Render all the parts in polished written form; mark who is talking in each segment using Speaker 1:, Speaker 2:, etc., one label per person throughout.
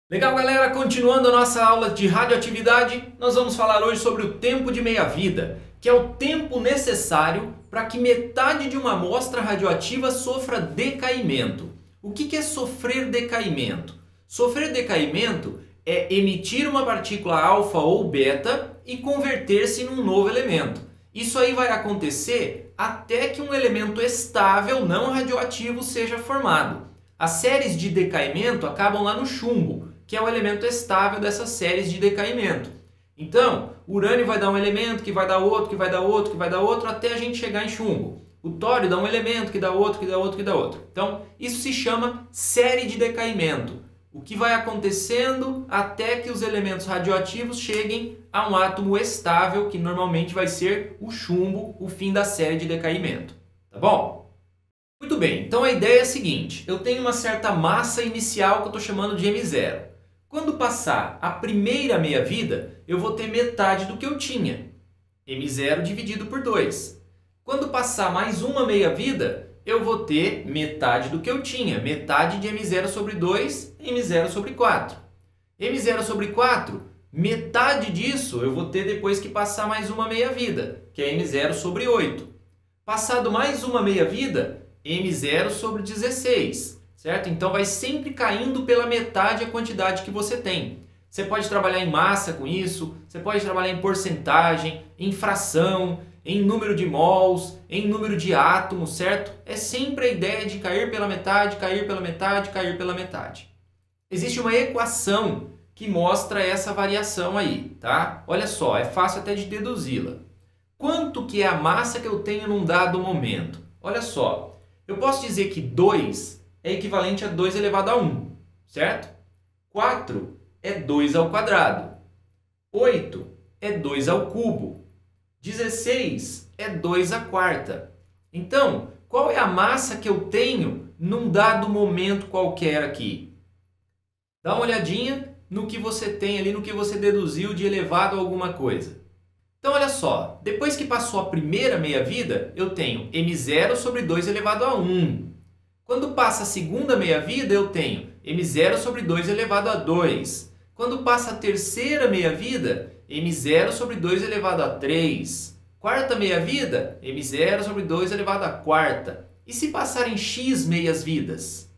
Speaker 1: Legal, galera, continuando a nossa aula de radioatividade, nós vamos falar hoje sobre o tempo de meia-vida, que é o tempo necessário para que metade de uma amostra radioativa sofra decaimento. O que é sofrer decaimento? Sofrer decaimento é emitir uma partícula alfa ou beta e converter-se num novo elemento. Isso aí vai acontecer até que um elemento estável não radioativo seja formado. As séries de decaimento acabam lá no chumbo, que é o elemento estável dessas séries de decaimento. Então, o urânio vai dar um elemento, que vai dar outro, que vai dar outro, que vai dar outro, até a gente chegar em chumbo. O tório dá um elemento, que dá outro, que dá outro, que dá outro. Então, isso se chama série de decaimento. O que vai acontecendo até que os elementos radioativos cheguem a um átomo estável, que normalmente vai ser o chumbo, o fim da série de decaimento. Tá bom? Muito bem, então a ideia é a seguinte: eu tenho uma certa massa inicial que eu estou chamando de M0. Quando passar a primeira meia-vida, eu vou ter metade do que eu tinha, M0 dividido por 2. Quando passar mais uma meia-vida, eu vou ter metade do que eu tinha, metade de M0 sobre 2, M0 sobre 4. M0 sobre 4, metade disso eu vou ter depois que passar mais uma meia-vida, que é M0 sobre 8. Passado mais uma meia-vida, M0 sobre 16, certo? Então vai sempre caindo pela metade a quantidade que você tem. Você pode trabalhar em massa com isso, você pode trabalhar em porcentagem, em fração, em número de mols, em número de átomos, certo? É sempre a ideia de cair pela metade, cair pela metade, cair pela metade. Existe uma equação que mostra essa variação aí, tá? Olha só, é fácil até de deduzi-la. Quanto que é a massa que eu tenho num dado momento? Olha só. Eu posso dizer que 2 é equivalente a 2 elevado a 1, certo? 4 é 2 ao quadrado. 8 é 2 ao cubo. 16 é 2 à quarta. Então, qual é a massa que eu tenho num dado momento qualquer aqui? Dá uma olhadinha no que você tem ali, no que você deduziu de elevado a alguma coisa. Então, olha só, depois que passou a primeira meia-vida, eu tenho M0 sobre 2 elevado a 1. Quando passa a segunda meia-vida, eu tenho M0 sobre 2 elevado a 2. Quando passa a terceira meia-vida, M0 sobre 2 elevado a 3. Quarta meia-vida, M0 sobre 2 elevado a quarta. E se passar em X meias-vidas?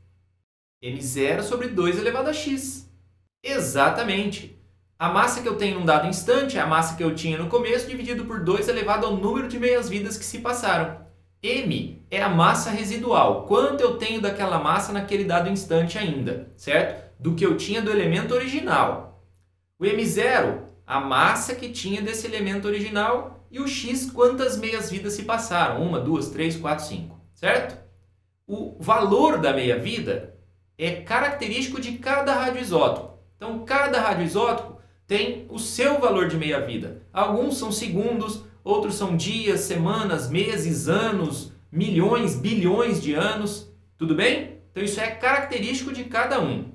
Speaker 1: M0 sobre 2 elevado a X. Exatamente. A massa que eu tenho num dado instante é a massa que eu tinha no começo dividido por 2 elevado ao número de meias-vidas que se passaram. M é a massa residual, quanto eu tenho daquela massa naquele dado instante ainda, certo? Do que eu tinha do elemento original. O M0, a massa que tinha desse elemento original, e o X, quantas meias-vidas se passaram, 1, 2, 3, 4, 5, certo? O valor da meia-vida é característico de cada radioisótopo. Então, cada radioisótopo tem o seu valor de meia-vida. Alguns são segundos, outros são dias, semanas, meses, anos, milhões, bilhões de anos. Tudo bem? Então isso é característico de cada um.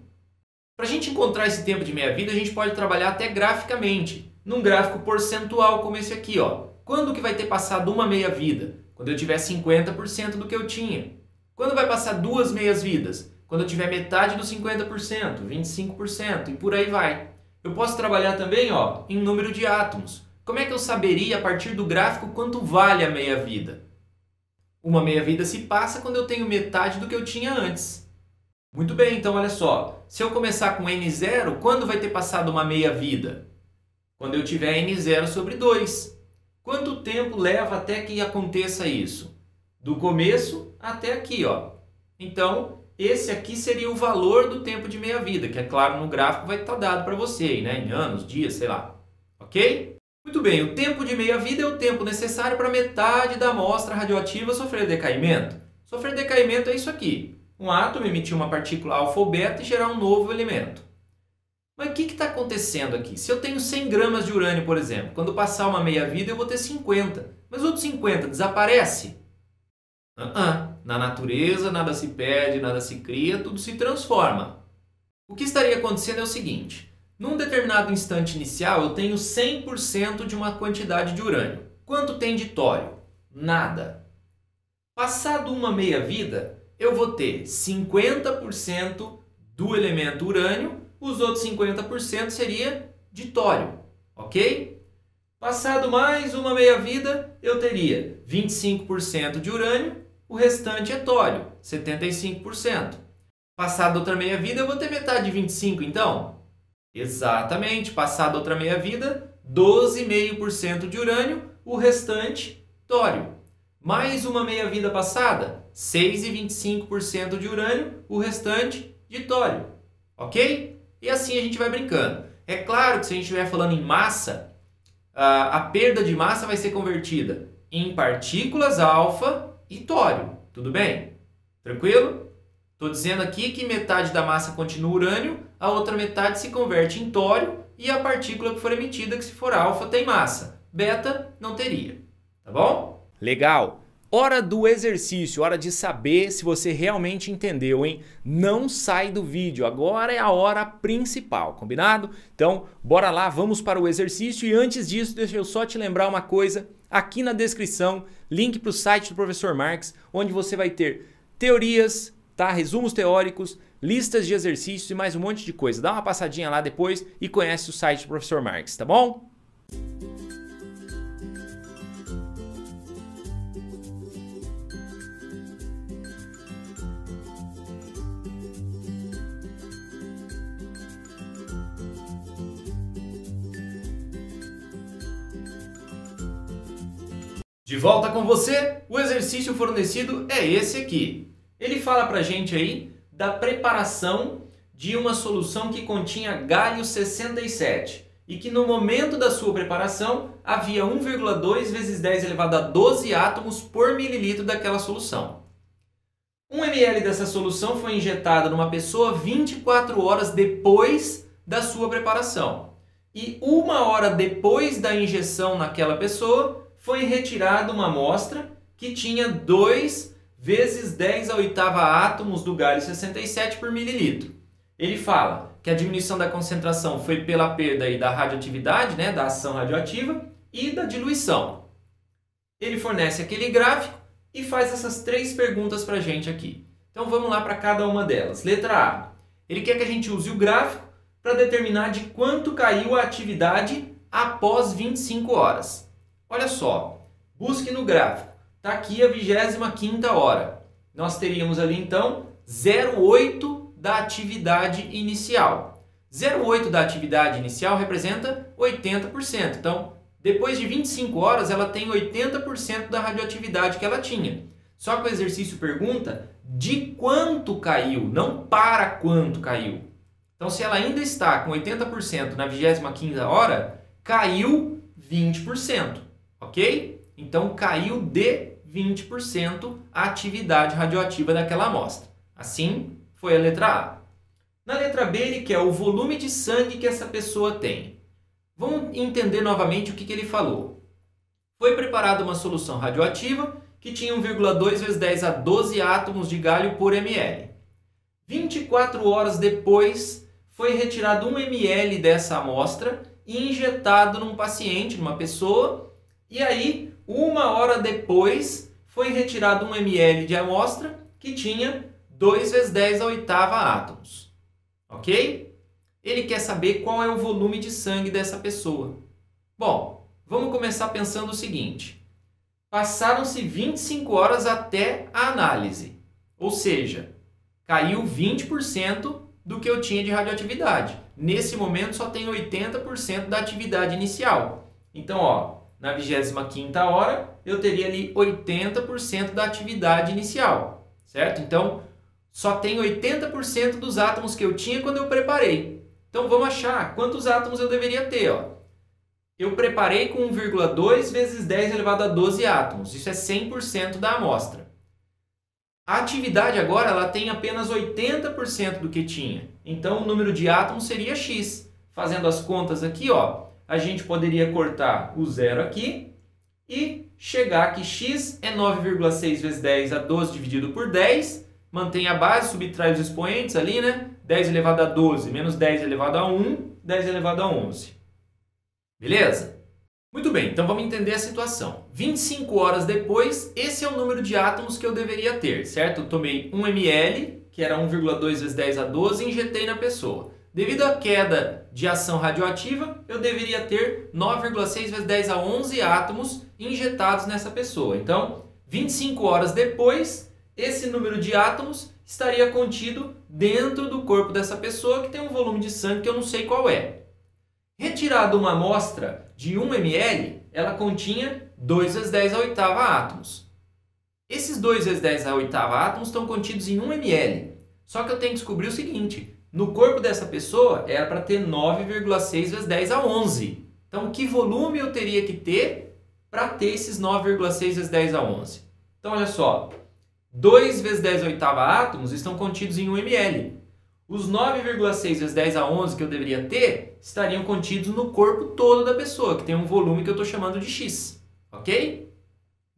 Speaker 1: Para a gente encontrar esse tempo de meia-vida, a gente pode trabalhar até graficamente, num gráfico percentual como esse aqui, ó. Quando que vai ter passado uma meia-vida? Quando eu tiver 50% do que eu tinha. Quando vai passar duas meias-vidas? Quando eu tiver metade dos 50%, 25% e por aí vai. Eu posso trabalhar também, ó, em número de átomos. Como é que eu saberia a partir do gráfico quanto vale a meia-vida? Uma meia-vida se passa quando eu tenho metade do que eu tinha antes. Muito bem, então olha só. Se eu começar com N0, quando vai ter passado uma meia-vida? Quando eu tiver N0 sobre 2. Quanto tempo leva até que aconteça isso? Do começo até aqui, ó. Então, esse aqui seria o valor do tempo de meia-vida, que é claro no gráfico vai estar dado para você, né? Em anos, dias, sei lá. Ok? Muito bem, o tempo de meia-vida é o tempo necessário para metade da amostra radioativa sofrer decaimento. Sofrer decaimento é isso aqui. Um átomo emitir uma partícula alfa ou beta e gerar um novo elemento. Mas o que está acontecendo aqui? Se eu tenho 100 gramas de urânio, por exemplo, quando passar uma meia-vida eu vou ter 50. Mas os outros 50 desaparece? Na natureza, nada se perde, nada se cria, tudo se transforma. O que estaria acontecendo é o seguinte: num determinado instante inicial, eu tenho 100% de uma quantidade de urânio. Quanto tem de tório? Nada. Passado uma meia-vida, eu vou ter 50% do elemento urânio, os outros 50% seria de tório, ok? Passado mais uma meia-vida, eu teria 25% de urânio, o restante é tório, 75%. Passado outra meia-vida, eu vou ter metade de 25%, então? Exatamente, passado outra meia-vida, 12,5% de urânio, o restante, tório. Mais uma meia-vida passada, 6,25% de urânio, o restante, de tório. Ok? E assim a gente vai brincando. É claro que se a gente estiver falando em massa, a perda de massa vai ser convertida em partículas alfa e tório. Tudo bem? Tranquilo? Estou dizendo aqui que metade da massa continua urânio, a outra metade se converte em tório e a partícula que for emitida, que se for alfa, tem massa. Beta não teria. Tá bom?
Speaker 2: Legal! Hora do exercício, hora de saber se você realmente entendeu, hein? Não sai do vídeo, agora é a hora principal, combinado? Então, bora lá, vamos para o exercício e antes disso, deixa eu só te lembrar uma coisa. Aqui na descrição, link para o site do Professor Marx, onde você vai ter teorias, tá? Resumos teóricos, listas de exercícios e mais um monte de coisa. Dá uma passadinha lá depois e conhece o site do Professor Marx, tá bom?
Speaker 1: De volta com você, o exercício fornecido é esse aqui. Ele fala pra gente aí da preparação de uma solução que continha galho 67 e que no momento da sua preparação havia 1,2 vezes 10 elevado a 12 átomos por mililitro daquela solução. 1 ml dessa solução foi injetado numa pessoa 24 horas depois da sua preparação. E 1 hora depois da injeção naquela pessoa, foi retirada uma amostra que tinha 2 vezes 10 a oitava átomos do galho 67 por mililitro. Ele fala que a diminuição da concentração foi pela perda aí da radioatividade, né, da ação radioativa e da diluição. Ele fornece aquele gráfico e faz essas 3 perguntas para a gente aqui. Então vamos lá para cada uma delas. Letra A. Ele quer que a gente use o gráfico para determinar de quanto caiu a atividade após 25 horas. Olha só, busque no gráfico, está aqui a 25ª hora. Nós teríamos ali então 0,8 da atividade inicial. 0,8 da atividade inicial representa 80%. Então, depois de 25 horas, ela tem 80% da radioatividade que ela tinha. Só que o exercício pergunta de quanto caiu, não para quanto caiu. Então, se ela ainda está com 80% na 25ª hora, caiu 20%. Ok? Então caiu de 20% a atividade radioativa daquela amostra. Assim foi a letra A. Na letra B ele quer o volume de sangue que essa pessoa tem. Vamos entender novamente o que ele falou. Foi preparada uma solução radioativa que tinha 1,2 vezes 10 a 12 átomos de galho por ml. 24 horas depois foi retirado 1 ml dessa amostra e injetado num paciente, numa pessoa. E aí, 1 hora depois, foi retirado 1 ml de amostra que tinha 2 vezes 10 a oitava átomos. Ok? Ele quer saber qual é o volume de sangue dessa pessoa. Bom, vamos começar pensando o seguinte. Passaram-se 25 horas até a análise. Ou seja, caiu 20% do que eu tinha de radioatividade. Nesse momento só tem 80% da atividade inicial. Então, ó, na 25ª hora, eu teria ali 80% da atividade inicial, certo? Então, só tem 80% dos átomos que eu tinha quando eu preparei. Então, vamos achar quantos átomos eu deveria ter, ó. Eu preparei com 1,2 vezes 10 elevado a 12 átomos. Isso é 100% da amostra. A atividade agora ela tem apenas 80% do que tinha. Então, o número de átomos seria X. Fazendo as contas aqui, ó, a gente poderia cortar o zero aqui e chegar que x é 9,6 vezes 10 a 12 dividido por 10. Mantém a base, subtrai os expoentes ali, né? 10 elevado a 12 menos 10 elevado a 1, 10 elevado a 11. Beleza? Muito bem, então vamos entender a situação. 25 horas depois, esse é o número de átomos que eu deveria ter, certo? Eu tomei 1 ml que era 1,2 vezes 10 a 12, e injetei na pessoa. Devido à queda de ação radioativa, eu deveria ter 9,6 vezes 10 a 11 átomos injetados nessa pessoa. Então, 25 horas depois, esse número de átomos estaria contido dentro do corpo dessa pessoa, que tem um volume de sangue que eu não sei qual é. Retirada uma amostra de 1 ml, ela continha 2 vezes 10 a oitava átomos. Esses 2 vezes 10 a oitava átomos estão contidos em 1 ml. Só que eu tenho que descobrir o seguinte: no corpo dessa pessoa era para ter 9,6 vezes 10 a 11. Então, que volume eu teria que ter para ter esses 9,6 vezes 10 a 11? Então, olha só. 2 vezes 10 a oitava átomos estão contidos em 1 ml. Os 9,6 vezes 10 a 11 que eu deveria ter estariam contidos no corpo todo da pessoa, que tem um volume que eu estou chamando de X. Ok?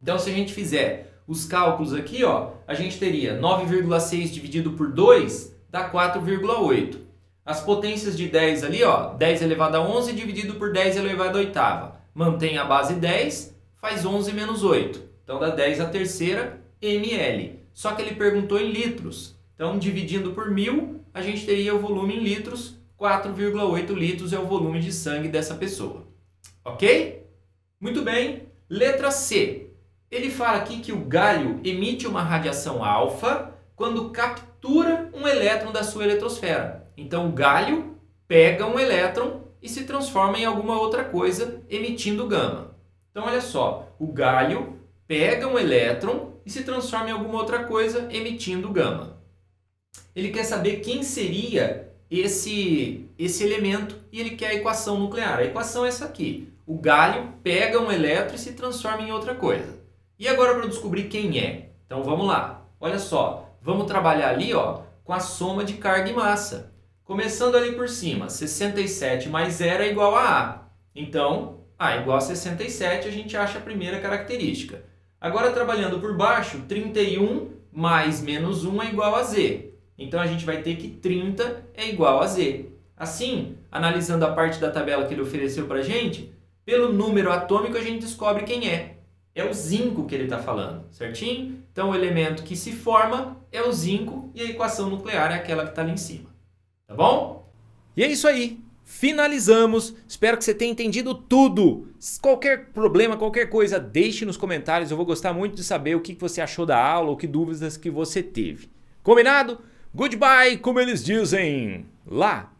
Speaker 1: Então, se a gente fizer os cálculos aqui, ó, a gente teria 9,6 dividido por 2 dá 4,8. As potências de 10 ali, ó, 10 elevado a 11 dividido por 10 elevado a oitava. Mantém a base 10, faz 11 menos 8. Então dá 10 a terceira ml. Só que ele perguntou em litros. Então, dividindo por 1000, a gente teria o volume em litros. 4,8 litros é o volume de sangue dessa pessoa. Ok? Muito bem. Letra C. Ele fala aqui que o galho emite uma radiação alfa quando captura um elétron da sua eletrosfera. Então, o galho pega um elétron e se transforma em alguma outra coisa, emitindo gama. Então, olha só. O galho pega um elétron e se transforma em alguma outra coisa, emitindo gama. Ele quer saber quem seria esse elemento e ele quer a equação nuclear. A equação é essa aqui. O galho pega um elétron e se transforma em outra coisa. E agora para descobrir quem é? Então vamos lá. Olha só. Vamos trabalhar ali, ó, com a soma de carga e massa. Começando ali por cima. 67 mais 0 é igual a A. Então, A igual a 67, a gente acha a primeira característica. Agora, trabalhando por baixo, 31 mais menos 1 é igual a Z. Então, a gente vai ter que 30 é igual a Z. Assim, analisando a parte da tabela que ele ofereceu para a gente, pelo número atômico a gente descobre quem é. É o zinco que ele está falando, certinho? Então, o elemento que se forma é o zinco e a equação nuclear é aquela que está ali em cima. Tá bom?
Speaker 2: E é isso aí. Finalizamos. Espero que você tenha entendido tudo. Qualquer problema, qualquer coisa, deixe nos comentários. Eu vou gostar muito de saber o que você achou da aula ou que dúvidas que você teve. Combinado? Goodbye, como eles dizem lá.